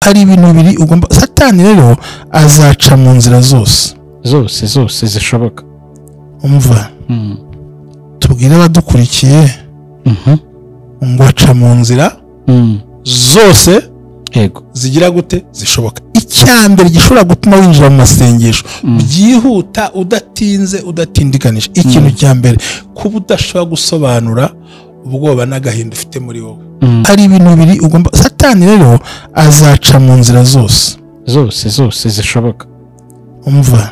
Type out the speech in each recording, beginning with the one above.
hari ibintu bibiri ugomba. Satani rero azaca mu nzira zose zishoboka. Umva, tubwire abadukurikiye ngo aca mu nzira zose yego zigira gute zishoboka. Icyambere gishobora gutuma winjira mu masengesho byihuta, udatinze, udatindikanije. Ikintu cyambere, kuba udashobora gusobanura ubwoba n'agahinda ufite muri wowe. Hari ibintu bibiri ugomba. Satani rero azaca mu nzira zose zishoboka. Umva,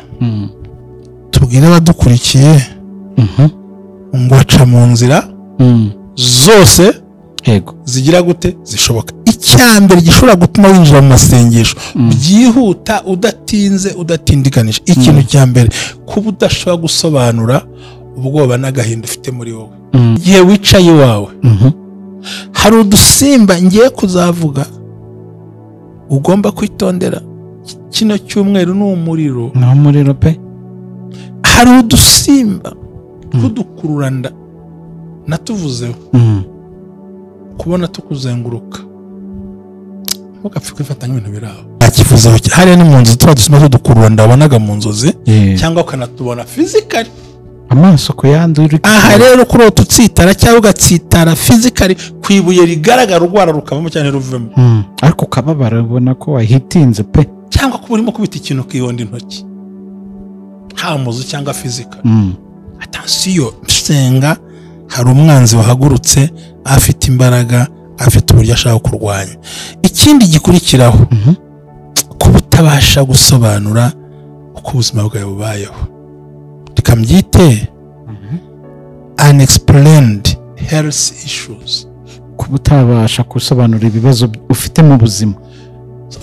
tubwire abadukurikiye ngo aca mu nzira zose yego zigira gute zishoboka. Icyambere gishobora gutuma winjira mu masengesho byihuta, udatinze, udatindikanije. Ikintu cyambere, kuba udashobora gusobanura ubwoba n'agahinda ufite muri wowe. Igihe wicaye iwawe hari udusimba ngiye kuzavuga ugomba kwitondera. Kino cyumweru ni umuriro pe. Hari udusimba kudukururanda natuvuzeho kubona tukuzenguruka ugapfa kwifata nk'ibintu biraho. Akivuzeho hariya ni mu nzu tuba dusimba tudukururanda wabonaga mu nzozi cyangwa ukanatubona physically amaso ko yandi. Aha rero kuri ututsitara cyangwa ugatsitara physically kwibuye rigaragara urwara rukavamo cyane ruvemo, ariko ukababara ubona ko wahitinze pe, cyangwa kuba urimo kubita ikintu ukihonda intoki hamuzu cyangwa physical. Attention, Usenga hari umwanzi wahagurutse afite imbaraga, afite uburyo ashaka kurwanya. Ikindi gikurikiraho, kuba utabasha gusobanura uko ubuzima bwawe bubayeho. Tukambyite unexplained health issues. Kuba utabasha gusobanura ibibazo ufite mu buzima.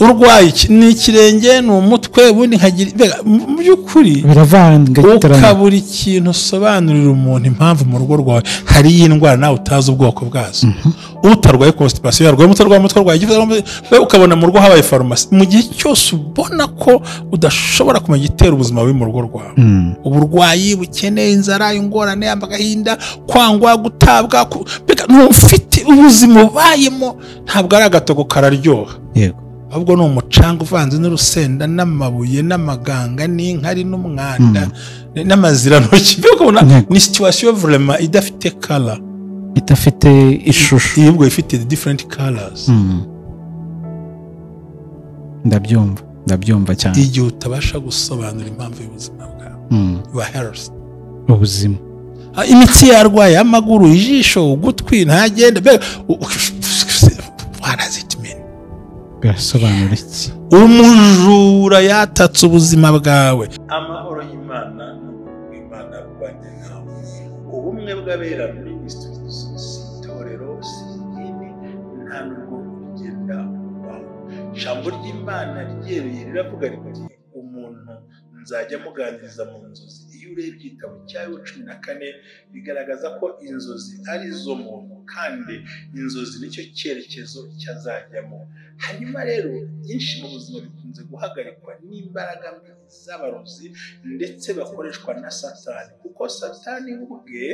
Urwaye ni ikirenge, ni umutwe, ubundi nkagira mu by'ukuri biravanga ukabura ikintu usobanurira umuntu impamvu mu rugo rwawe hari y'indwara nawe utazi ubwoko bwazo. Utarwaye constipation, yarwaye umutwe rwaye igifu, ukabona mu rugo habaye farumasi. Mu gihe cyose ubona ko udashobora kumenya igitera ubuzima buri mu rugo rwawe, uburwayi bukeneye inzara, ingorane, agahinda, kwangwa, gutabwa, ufite ubuzima ubayemo ntabwo ari agatogo kararyoha. Yego, ahubwo ni umucanga uvanze n'urusenda n'amabuye n'amaganga n'inkari n'umwanda n'amazirantoki. Ni situation vraiment idafite color, idafite ishusho, yibwo ifite different colors. Ndabyumva cyane. Igihe utabasha gusobanura impamvu y'ubuzima bwawe, your health, ubuzima, imitsi yarwaye, amaguru, ijisho, ugutwi ntagenda, birasobanura iki? Umujura yatatse ubuzima bwawe. Amahoro y'Imana n'Imana bane nawe. Ubumwe bw'abera ministries itorero sinini nta nubwo ugenda ubaho. Ijambo ry'Imana ryereye riravuga riti umuntu nzajya muganiriza mu nzozi. Iyo urebye igitabo cya 14 bigaragaza ko inzozi ari zo muntu kandi inzozi nicyo cyerekezo cyazajyamo. Hanyuma rero byinshi mu buzima bikunze guhagarikwa n'imbaraga z'abarozi ndetse bakoreshwa na Satani, kuko Satani ubwe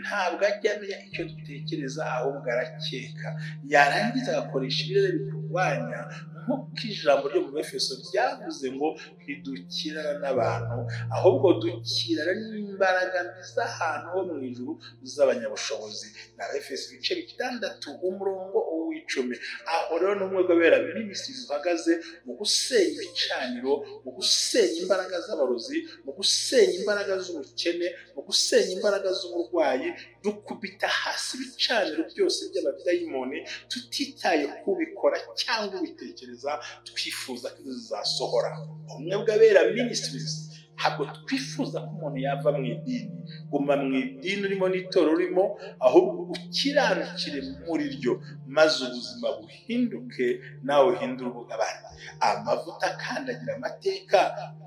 ntabwo ajya amenya icyo dutekereza, ahubwo arakeka, yarangiza agakoresha ibirere biturwanya, nk'uko ijambo ryo mu Efeso ryavuze ngo ntidukirana n'abantu ahubwo dukirana n'imbaraga z'ahantu ho mu ijuru z'abanyabushobozi. Na Efeso 6 umurongo w'10. Aho rero n'umwe bw'abera ministries uhagaze mu gusenya ibicaniro, mu gusenya imbaraga z'abarozi, mu gusenya imbaraga z'ubukene, mu gusenya imbaraga z'uburwayi. Dukubita hasi ibicaniro byose by'abadayimoni tutitaye kubikora cyangwa ubitekereza, twifuza ko zizasohora. Umwe bw'abera ministries ntabwo twifuza ko umuntu yava mu idini, guma mu idini urimo n'itoro urimo, ahubwo ukiranukire muri ryo maze ubuzima buhinduke nawe uhindura ubw'abandi. Amavuta akandagira amateka,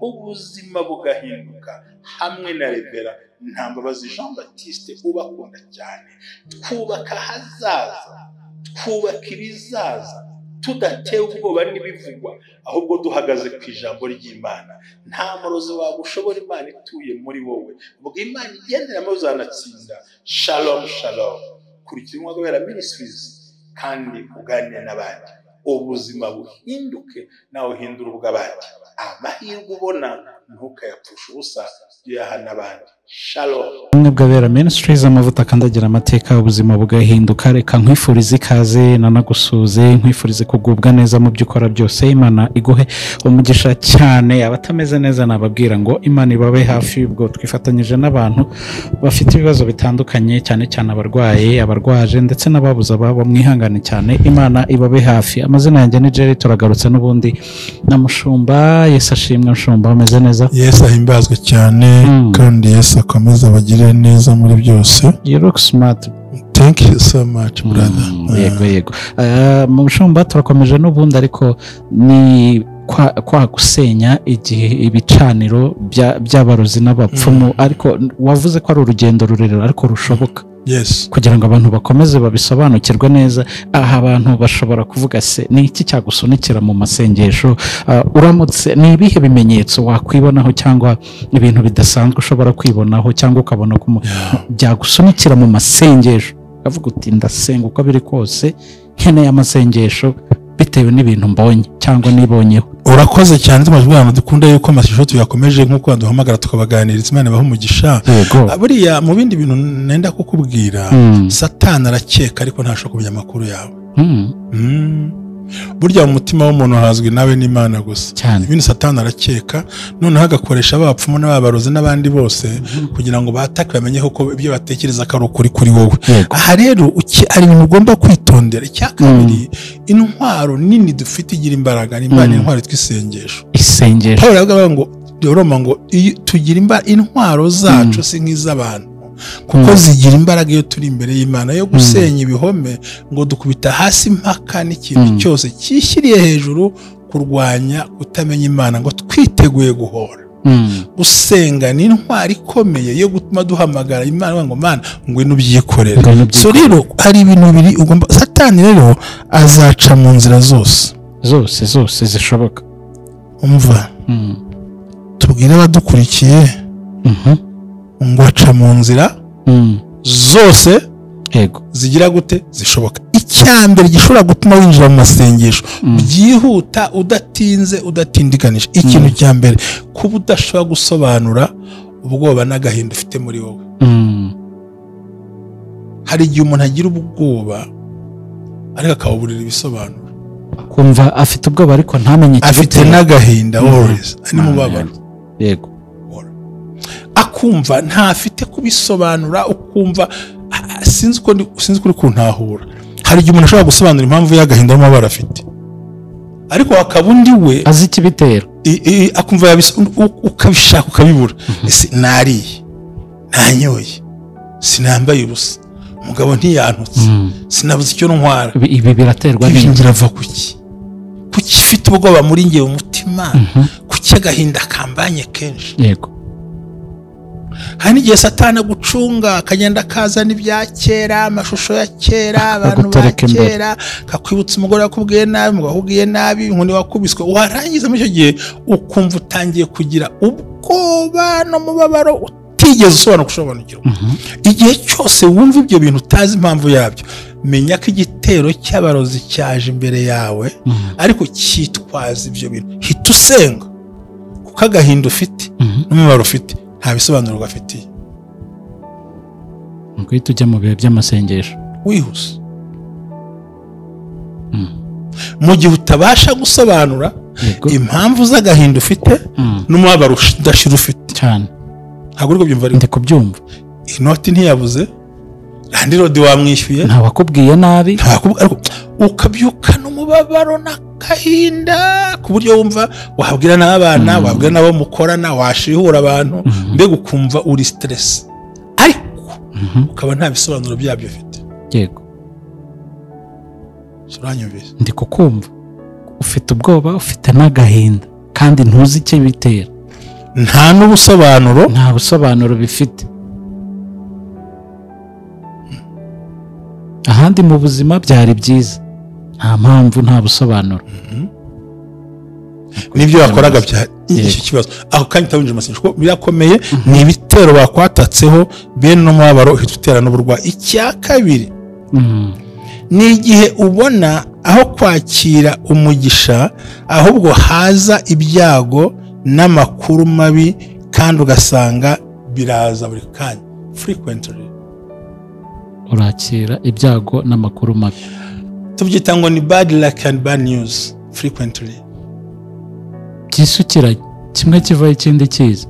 ubuzima bugahinduka. Hamwe na Revera Ntambabazi Jean Baptiste ubakunda cyane, twubaka hazaza, twubaka ibizaza, tudatewe ubwoba n'ibivugwa, ahubwo duhagaze ku ijambo ry'Imana. Nta murozi wagushobora Imana ituye muri wowe, ubwo Imana igenderamo uzanatsinda. Shalom shalom. Kurikira umwagabera ministries kandi uganire n'abandi. ubuzima buhinduke nawe uhindura ubw'abandi. Amahirwe ubona ntukayapfusha ubusa, yaha n'abandi. Shalom. Ubumwe bw'abera Ministries, amavuta akandagira amateka, ubuzima bugahinduka. Reka nkwifurize ikaze nanagusuze, nkwifurize kugubwa neza mu byo ukora byose. Imana iguhe umugisha cyane. Abatameze neza nababwira ngo Imana ibabe hafi. Ubwo twifatanyije n'abantu bafite ibibazo bitandukanye, cyane cyane abarwaye, abarwaje ndetse n'ababuze ababo, mwihangane cyane. Imana ibabe hafi. Amazina yanjye ni Jerry, turagarutse n'ubundi na Mushumba. Yesu ashimwe. Mushumba, ameze neza? Yesu ahimbazwe cyane, kandi Yesu akomeza bagire neza muri byose. You look smart. Thank you so much, brother. Yego. Mushumba, turakomeje n'ubundi, ariko ni kwa gusenya igihe ibicaniro by'abarozi n'abapfumu, ariko wavuze ko ari urugendo rurerure ariko rushoboka. Yes. Kugira ngo abantu bakomeze babisobanukirwe neza. Aha abantu bashobora kuvuga se ni iki cyagusunikira mu masengesho? Uramutse ni ibihe bimenyetso wakwibonaho cyangwa ibintu bidasanzwe ushobora kwibonaho cyangwa ukabona ko byagusunikira mu masengesho, avuga uti ndasenga uko biri kose, nkeneye amasengesho bitewe n'ibintu mbonye cyangwa nibonyeho? Urakoze cyane. Tumajwe abantu dukunda yuko amashisho tuyakomeje nk'uko baduhamagara tukabaganiriza. Imana ibahe umugisha. Buriya mu bindi bintu nenda kukubwira, Satani arakeka ariko ntashobora kumenya amakuru yawe. Burya mu mutima w'umuntu hazwi nawe n'Imana gusa. Ibindi Satani arakeka, noneho agakoresha abapfumu n'abarozi n'abandi bose kugira ngo batake bamenye ko ibyo batekereza ko ari ukuri kuri wowe. Aha rero ari ibintu ugomba kwitondera. Icyakabiri, intwaro nini dufite igira imbaraga, n'Imana intwaro twisengesho. Paul yavuga ngo Roma ngo tugira intwaro zacu si nk'iz'abantu, kuko zigira imbaraga iyo turi imbere y'Imana yo gusenya ibihome, ngo dukubita hasi impaka n'ikintu cyose cyishyiriye hejuru kurwanya kutamenya Imana, ngo twiteguye guhora. Gusenga ni intwari ikomeye yo gutuma duhamagara Imana ngo Mana ngwino ubyikorere. So rero hari ibintu bibiri ugomba. Satani rero azaca mu nzira zose zishoboka. Umva, tubwire abadukurikiye ngo aca mu nzira zose zigira gute zishoboka. Icyambere gishobora gutuma winjira mu masengesho byihuta, udatinze, udatindikanije. Ikintu cyambere, kuba udashobora gusobanura ubwoba n'agahinda ufite muri wowe. Hari igihe umuntu agira ubwoba ariko akabuburira ibisobanuro, kumva afite ubwoba ariko ntamenye afite n'agahinda, worries ari mu babaro. Yego. Akumva ntafite kubisobanura, ukumva sinzi kuri kuntahura. Hari igihe umuntu ashobora gusobanura impamvu y'agahinda y'amabara afite, ariko hakaba undi we azi ikibitera, akumva ukabishaka ukabibura. Nariye, nanyoye, sinambaye ubusa, umugabo ntiyantutse, sinabuze icyo ntwara. Ibi biraterwa n'ingira ava kuki ufite ubwoba muri ngewe umutima, kuki agahinda kambanye kenshi. Yego. Hari n'igihe Satani agucunga akagenda akazana ibya kera, amashusho ya kera, abantu ba kera, kakwibutsa umugore wakubwiye nabi, umugabo wakubwiye nabi, inkoni wakubiswe. Warangiza muri icyo gihe ukumva utangiye kugira ubwoba n'umubabaro utigeze usobanukirwa. Igihe cyose wumva ibyo bintu utazi impamvu yabyo, menya ko igitero cy'abarozi cyaje imbere yawe, ariko cyitwaza ibyo bintu. Hita usenga, kuko agahinda ufite n'umubabaro ufite nta bisobanuro gafitiye. Ngwite ujya mu bihe by'amasengesho wihuse. Mu gihe utabasha gusobanura impamvu z'agahinda ufite n'umubabaro udashira ufite cyane, ntabwo uri kubyumva. Ndi kubyumva. Inoti ntiyabuze, landirodi wamwishyuye, ntawakubwiye nabi, ukabyukana umubabaro n'agahinda ku buryo wumva wabwira n'abana, wabwira n'abo mukorana, washihura abantu, mbega ukumva uri stress, ariko ukaba nta bisobanuro byabyo ufite. Yego. Suranyumvise? Ndi kukumva. Ufite ubwoba, ufite n'agahinda, kandi ntuzi icyo bitera. Nta busobanuro bifite. Ahandi mu buzima byari byiza, nta mpamvu, nta busobanuro. Nibyo wakoraga iki kibazo aho kandi utabinjira mu masengesho birakomeye. Ni ibitero bakwatatseho bene n'umubabaro uhita utera n'uburwayi. Icya kabiri, ni igihe ubona aho kwakira umugisha ahubwo haza ibyago n'amakuru mabi kandi ugasanga biraza buri kanya frequently. urakira ibyago n'amakuru mabi, tubyita ngo ni bad luck and bad news frequently. byisukiranye kimwe kivaho ikindi kiza.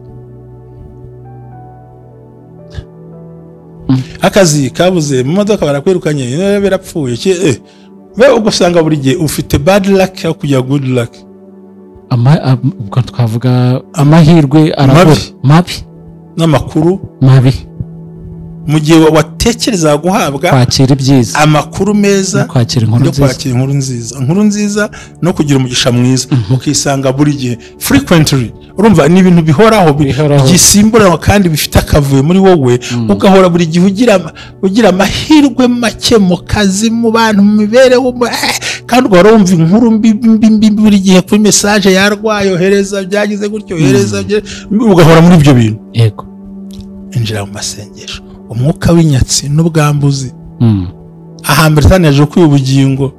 Akazi kabuze mu modoka barakwirukanye birapfuye we ugasanga buri gihe ufite bad luck aho kujya good luck. ubwo twavuga amahirwe arabura mabi n'amakuru mabi mu gihe watekereza guhabwa kwakira ibyiza, amakuru meza, kwakira inkuru nziza no kugira umugisha mwiza, ukisanga buri gihe frequently. Urumva ni ibintu bihoraho gisimburana kandi bifite akavuyo muri wowe, ugahora buri gihe ugira amahirwe make mu kazi, mu bantu, mu mibereho, kandi ugahora wumva inkuru mbi buri gihe kuri message yarwaye, ohereza byagize gutyo, ohereza, ugahora muri ibyo bintu. Yego, injira mu masengesho, umwuka w'inyatsi n'ubwambuzi ahambere taneje kwiba ubugingo,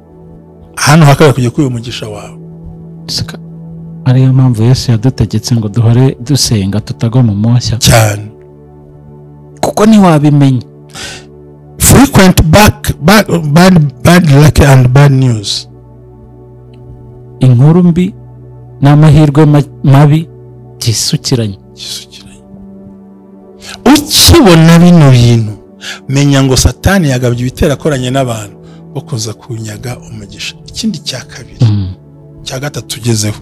hano hakaba kujya kwiba umugisha wawe. ariyo mpamvu Yesu yadutegetse ngo duhore dusenga tutagwa mu moshya cyane, kuko ntiwabimenya. Frequent bad luck and bad news, inkuru mbi n'amahirwe mabi byisukiranye. Ukibona bino bintu menya ngo Satani yagabye ibitera akoranye n'abantu bo kuza kunyaga umugisha. Ikindi cya kabiri cya gatatu tugezeho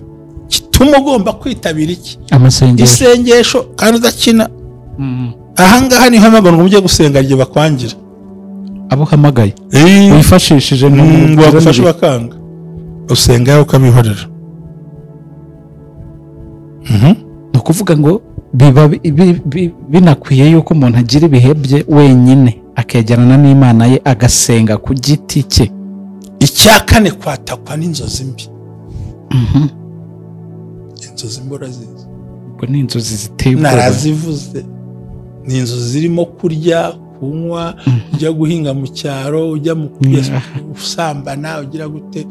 gituma ugomba kwitabira iki? Isengesho kandi udakina. Ahangaha niho hamagara ngo ujye gusenga rye bakwangira abo hamagaye wifashishije ngo bagufashe bakanga, usenga ukabihorera. ni ukuvuga ngo biba binakwiye yuko umuntu agira ibihe bye wenyine akegerana n'Imana ye agasenga ku giti cye. Icya kane, kwatakwa n'inzozi mbi. Inzozi mbora zizi, ubwo ni inzozi ziteye ubwoba, narazivuze. Ni inzozi zirimo kurya, kunywa, ujya guhinga mu cyaro, ujya mu usambana, ugira gute,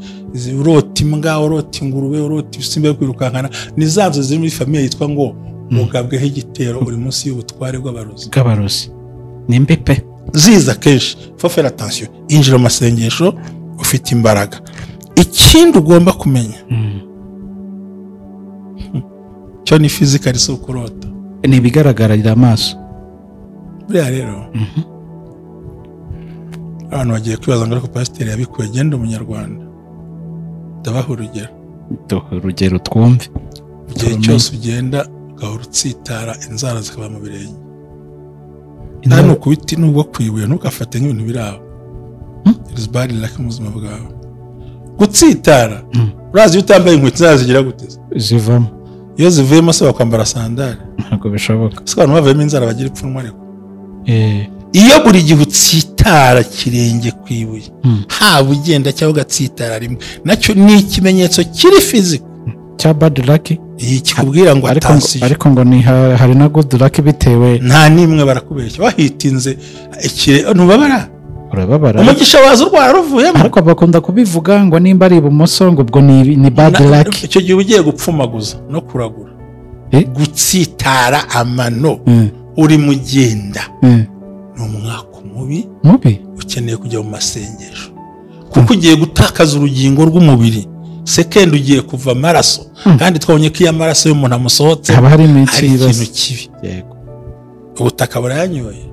urota imbwa, urota ingurube, urota ibisimba kwirukankana. Ni za nzozi ziri muri famiye yitwa ngo mugabweho igitero, uri munsi y'ubutware bw'abarozi. Ni mbi pe, ziza kenshi. Faut faire attention, injira mu masengesho ufite imbaraga. Ikindi ugomba kumenya cyo ni physical, si ukurota, ni ibigaragarira amaso. buriya rero abantu bagiye kwibaza ngo ariko pasiteri yabikuye, genda umunyarwanda ndabaha urugero twumve. Igihe cyose ugenda ugahora utsitara, inzara zikaba mu birenge, nta ukubiti n'ubwo kwibuye, ntugafate nk'ibintu biri aho. It is bad luck mu buzima bwawe. Gutsitara, urazi iyo utambaye inkweto zazigira guteza zivamo, iyo zivuyemo se wakwambara sandali, ntabwo bishoboka. se abantu bavuyemo inzara bagira ipfunwe. Ariko iyo buri gihe utsitara kirenge kwibuye, haba ugenda cyangwa ugatsitara rimwe, nacyo ni ikimenyetso kiri physical cya bad luck. kikubwira ngo atansiyo. Ariko ngo ni hari na good luck bitewe, nta nimwe barakubeshya. Wahitinze ntubabara, urababara, umugisha waza urwara ruvuyemo. ariko bakunda kubivuga ngo nimba ari ibumoso ngo ubwo ni bad luck. Icyo gihe ugiye gupfumaguza no kuragura, gutsitara amano, uri mugenda, ni umwaka mubi, ukeneye kujya mu masengesho, kuko ugiye gutakaza urugingo rw'umubiri. Second ugiye kuva amaraso, kandi twabonye ko iyo amaraso y'umuntu amusohotse hari ikintu kibi. Yego, ubutaka burayanyoye,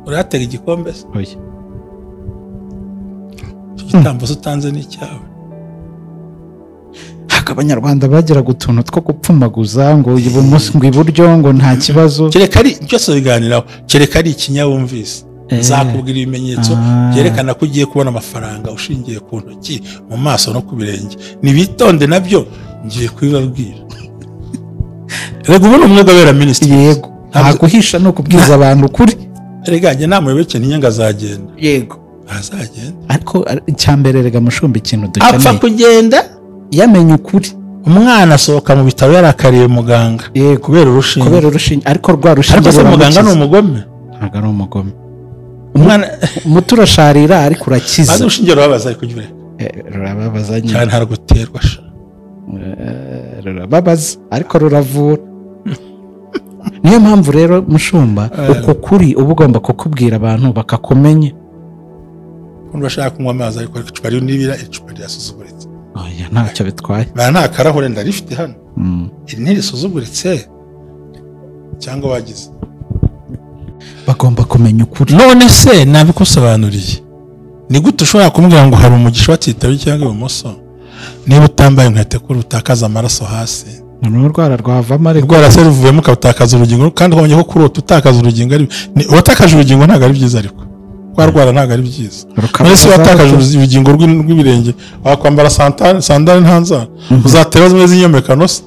uratega igikombe se? Oya, igitambo utanze ni cyawe. Abanyarwanda bagiraga utuntu two gupfumaguza ngo ibumoso ngo iburyo ngo nta kibazo. Kereka ari byose biganiraho, kereka ari ikinyabumvise. Nzakubwira ibimenyetso byerekana ko ugiye kubona amafaranga ushingiye ku ntoki, mu maso no ku birenge. Nibitonde nabyo ngiye kubibabwira. Rego ubona umwe gabera ministry. Yego, ntaguhisha no kubwiza abantu kuri. Rega njye namuyobeke ntinyanga azagenda. Yego, azagenda. Ariko icyambere rega mushumba ikintu dukeneye, apfa kugenda yamenye ukuri. Umwana asohoka mu bitaro yarakariye muganga kubera urushinge. Ariko rwa rushinge, ariko muganga ni umugome. Ntago ari umugome. umwana umuti urasharira ariko urakiza maze ushingiye rurababaza ariko jyure rurababaza nyine cyane haraguterwa sha rurababaza ariko ruravura niyo mpamvu rero mushumba uko kuri uba ugomba kukubwira abantu bakakumenya undi bashaka kunywa amazi ariko icupa ryo nibira icupa ryasuzuguritse oya ntacyo bitwaye nta karahure ndarifite hano iri ntirisuzuguritse cyangwa wagize bagomba kumenya ukuri none se nabikusobanuriye ni gute ushobora kumbwira ngo hari umugisha watitaye cyangwa ibumoso niba utambaye inkweto kuri utakaza amaraso hasi n'urwara rwavamo ariko rwara se ruvuyemo ukatakaza urugingo kandi ukabonye ko kuri utakaza urugingo ari watakaje urugingo ntabwo ari byiza ariko rwara ntabwo ari byiza mbese watakaje urugingo rw'ibirenge wakwambara sandali ntanza uzatera zimwe z'inyomekano se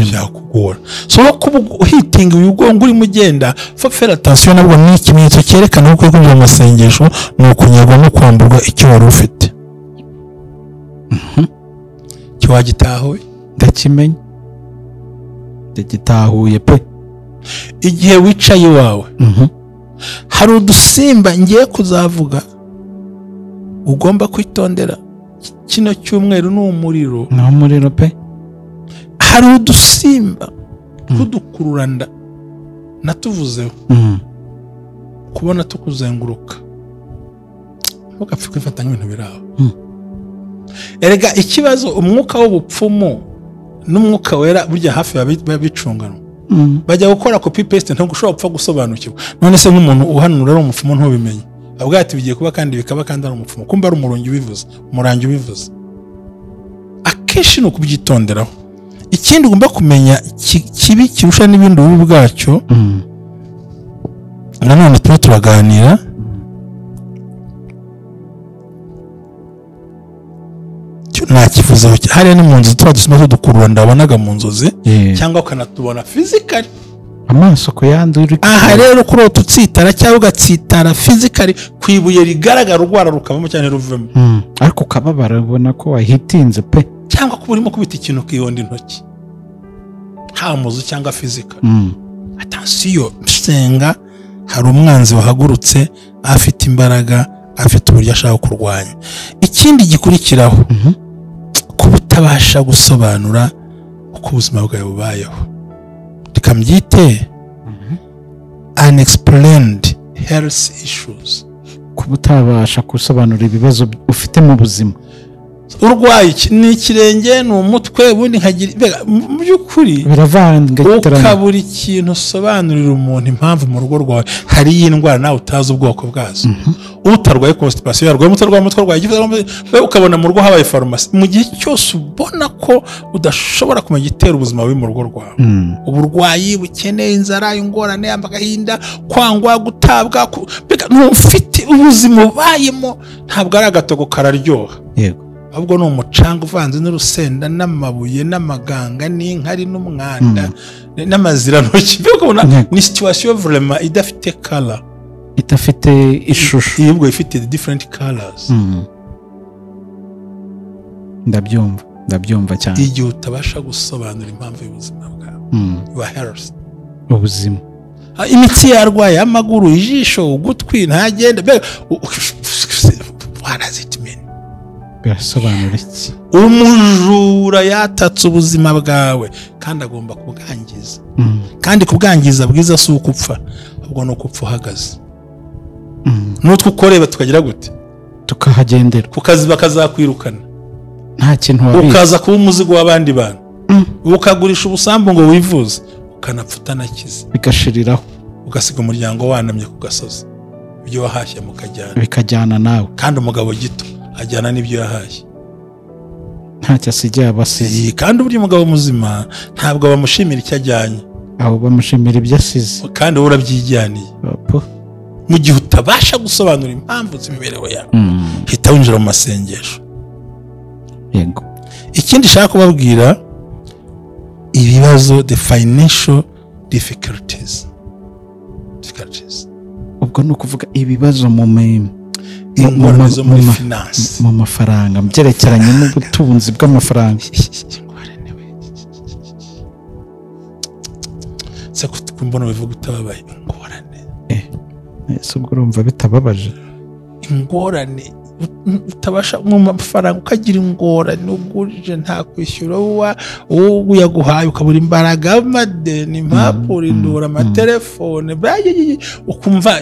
byakugora so kuba uhitinga uyugongo urimo ugenda fera attention nabwo ni ikimenyetso cyerekana ko kujya mu masengesho ni ukunyagwa no kwamburwa icyo wari ufite cyo wagitahuye ndakimenya ndagitahuye pe igihe wicaye iwawe hari udusimba ngiye kuzavuga ugomba kwitondera kino cyumweru n'umuriro n'umuriro pe hari udusimba tudukururanda natuvuzeho kubona tukuzenguruka ntugapfe kwifata nk'ibintu biri aho erega ikibazo umwuka w'ubupfumu n'umwuka wera burya hafi babicungana bajya gukora copy paste ntabwo ushobora gupfa gusobanukirwa none se nk'umuntu uhanura ari umupfumu ntubimenye abwo ati bigiye kuba kandi bikaba kandi ari umupfumu kumba ari umurangi ubivuze akenshi ni ukubyitonderaho ikindi ugomba kumenya kibi kirusha n'ibindi ubu bwacyo nanone tuba turaganira nakivuzeho hariya ni mu nzu tuba dusoma tudukurura ndabonaga mu nzozi cyangwa ukanatubona physically amaso ku yandi uri aha rero kuri ututsitara cyangwa ugatsitara physically ku ibuye rigaragara urwara rukavamo cyane ruvemo ariko ukababara ubona ko wahitinze pe cyangwa kuba urimo kubita ikintu ukihonda intoki haba muzu cyangwa physical attention Usenga hari umwanzi wahagurutse afite imbaraga afite uburyo ashaka kurwanya ikindi gikurikiraho kuba utabasha gusobanura uko ubuzima bwawe bubayeho tukambyite unexplained health issues kuba utabasha gusobanura ibibazo ufite mu buzima urwaye ni ikirenge ni umutwe ubundi nkagira mu by'ukuri biravangatirana ukabura ikintu usobanurira umuntu impamvu mu rugo rwawe hari iyi ndwara nawe utazi ubwoko bwazo utarwaye constipation yarwaye umutwe rwaye ukabona mu rugo habaye farumasi mu gihe cyose ubona ko udashobora kumenya igitera ubuzima bubi mu rugo rwawe uburwayi bukeneye inzara ingorane agahinda kwangwa gutabwa ntufite ubuzima ubayemo ntabwo ari agatogo kararyoha yego ahubwo ni umucanga uvanze n'urusenda n'amabuye n'amaganga n'inkari n'umwanda n'amazirantoki ni situation vraiment idafite color idafite ishusho ahubwo ifite different colors ndabyumva cyane igihe utabasha gusobanura impamvu y'ubuzima bwawe your health ubuzima imitsi yarwaye amaguru ijisho ugutwi ntagenda birasobanura iki umujura yatatse ubuzima bwawe kandi agomba kubwangiza kandi kubwangiza bwiza si uko upfa ahubwo ni uko upfa uhagaze n'utwo ukoreba tukagira gute tukahagendera ku kazi bakazakwirukana nta kintu wabizi ukaza kuba umuzigo w'abandi bantu ukagurisha ubusambu ngo wivuze ukanapfa utanakize bigashiriraho ugasiga umuryango wanamye ku gasozi ibyo wahashye bikajyana nawe kandi umugabo gito ajyana n'ibyo yahashye ntacyo asigaye abasize kandi uburyo umugabo muzima ntabwo bamushimira icyo ajyanye aho bamushimira ibyo asize kandi wowe urabyijyaniye mu gihe utabasha gusobanura impamvu z'imibereho yawe hita winjira mu masengesho yego ikindi nshaka kubabwira ibibazo the financial difficulties ubwo ni ukuvuga ibibazo mu finance mu mafaranga byerekeranye n'ubutunzi bw'amafaranga se kumbona bivuga utababaye ingorane ese ubwo urumva bitababaje ingorane utabasha mu mafaranga ukagira ingorane ugurije nta kwishyura wowe uyaguhaye ukabura imbaraga amadeni impapuro indura amatelefone ukumva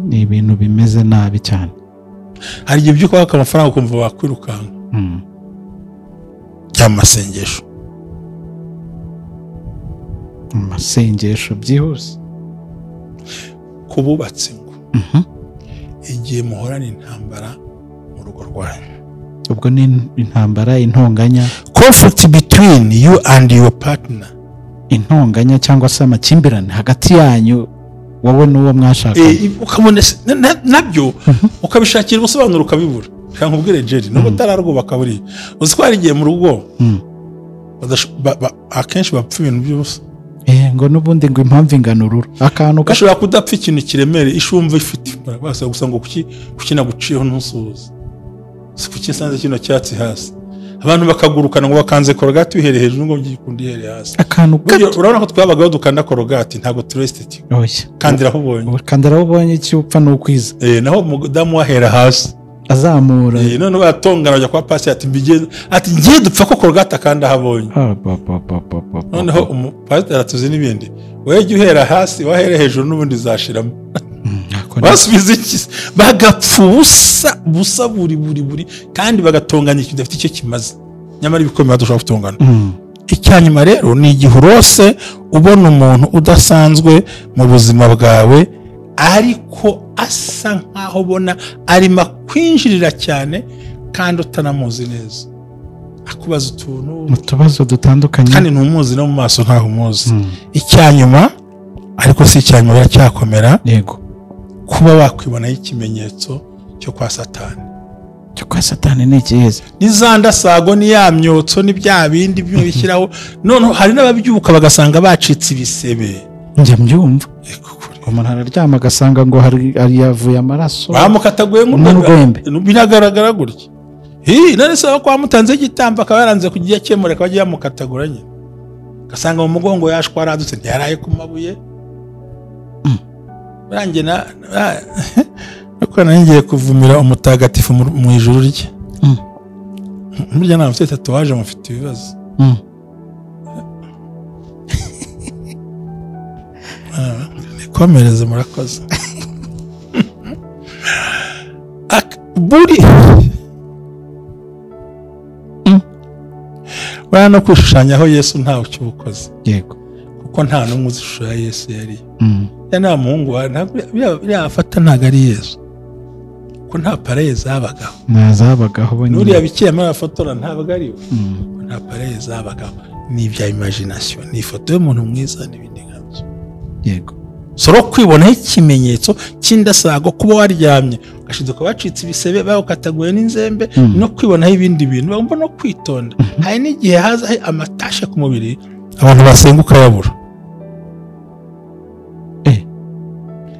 ni ibintu bimeze nabi cyane. hari igihe byo kwaka amafaranga ukumva wakwirukanka cy'amasengesho amasengesho byihuse kububatse ngo igihe muhorana intambara mu rugo rwanyu, ubwo ni intambara, intonganya, conflict between you and your partner, intonganya cyangwa se amakimbirane hagati yanyu wowe n'uwo mwashakanye, ukabona nabyo ukabishakira ubusobanuro ukabibura. Kandi nkubwire Jerry no butararwubaka buri uzi ko hari igihe mu rugo akenshi bapfa ibintu byose ngo nubundi ngo impamvu inganurura akantu gashobora kudapfa ikintu kiremere ishumva ifite basa gusa ngo kukina guciyeho ntusuze si kuki sanze kino cyatsi hasi abantu bakagurukana ngo bakanze korogati wihere hejuru ngo byikundi here hasi akantu urabona ko twabagaho dukanda korogati ntago turested kandira ubonye icyupfa no kwiza naho mudamu wahera hasi azamura none batongana bajya kwa pasi ati ngiye dupfa ko korogata kandi ahabonye noneho umupasiteri atuzi n'ibindi wewe jya uhera hasi wahere hejuru n'ubundi zashiramo basubiza iki bagapfa busa buri kandi bagatonganya ikintu dafite icyo kimaze nyamara ibikomeye badushobora gutongana. Icyanyuma rero ni igihe urose ubona umuntu udasanzwe mu buzima bwawe ariko asa nkaho ubona arimo kwinjirira cyane kandi utanamuzi neza, akubaza utubazo dutandukanye kandi ntumuzi no mu maso nkaho umuzi. Icyanyuma ariko si icyanyuma biracyakomera, yego, kuba wakwibonaho ikimenyetso cyo kwa Satani. Cyo kwa Satani ni ikiheze, n'izanda sago ni ya myotso ni bya bindi byubishyiraho none hari n'ababyuka bagasanga bacitse ibisebe. Njya mbyumva umuntu araryama agasanga ngo hari yavuye amaraso bamukataguye nk'urwembe, biragaragara gutya. None se ko wamutanze igitamba akaba yaranze kugiye akemura akaba agiye amukatagura nyine gasanga mu mugongo yashwaradutse ntiyaraye ku mabuye. Range nuko nangiye kuvumira umutagatifu mu ijuru rye. Burya nta mfite tatuwaje mufite ibibazo. Komereze murakoze. Buri no kwishushanyaho Yesu ntawe cyubukoze, yego, kuko nta n'umwe uzishusha Yesu yari nta muhungu yafata ntago ari Yesu, ko nta pareye zabagaho nuriya bikira mara fotora ntabwo ari we, nta pareye zabagaho, ni ibya imagination, ni ifoto y'umuntu mwiza n'ibindi nkabyo. Yego, soro kwibonaho ikimenyetso cy'indasago kuba waryamye ugashiduka bacitse ibisebe bakataguye n'inzembe no kwibonaho ibindi bintu bagomba no kwitonda. Hari n'igihe haza amatashe ku mubiri abantu basenguka yabura.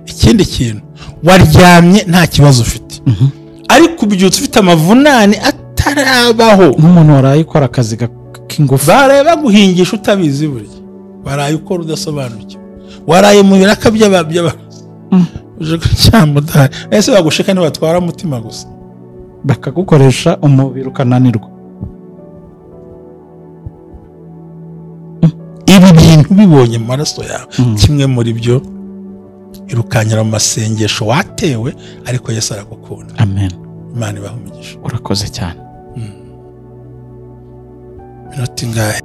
Ikindi kintu waryamye nta kibazo ufite, ariko ubyutse ufite amavunane atarabaho, nk'umuntu waraye ukora akazi k'ingufu, baraye baguhingisha utabizi, burya waraye ukora udasobanukiwe, waraye mu biraka by'abarozi uje kucyamba udahari, ese bagushika ntibatwara umutima gusa bakagukoresha umubiri ukananirwa. Ibi bintu bibonye mu maraso yawe, kimwe muri byo irukanyira mu masengesho watewe, ariko Yesu aragukunda. Amen. Imana ibahe umugisha. Urakoze cyane. Minota ingahe?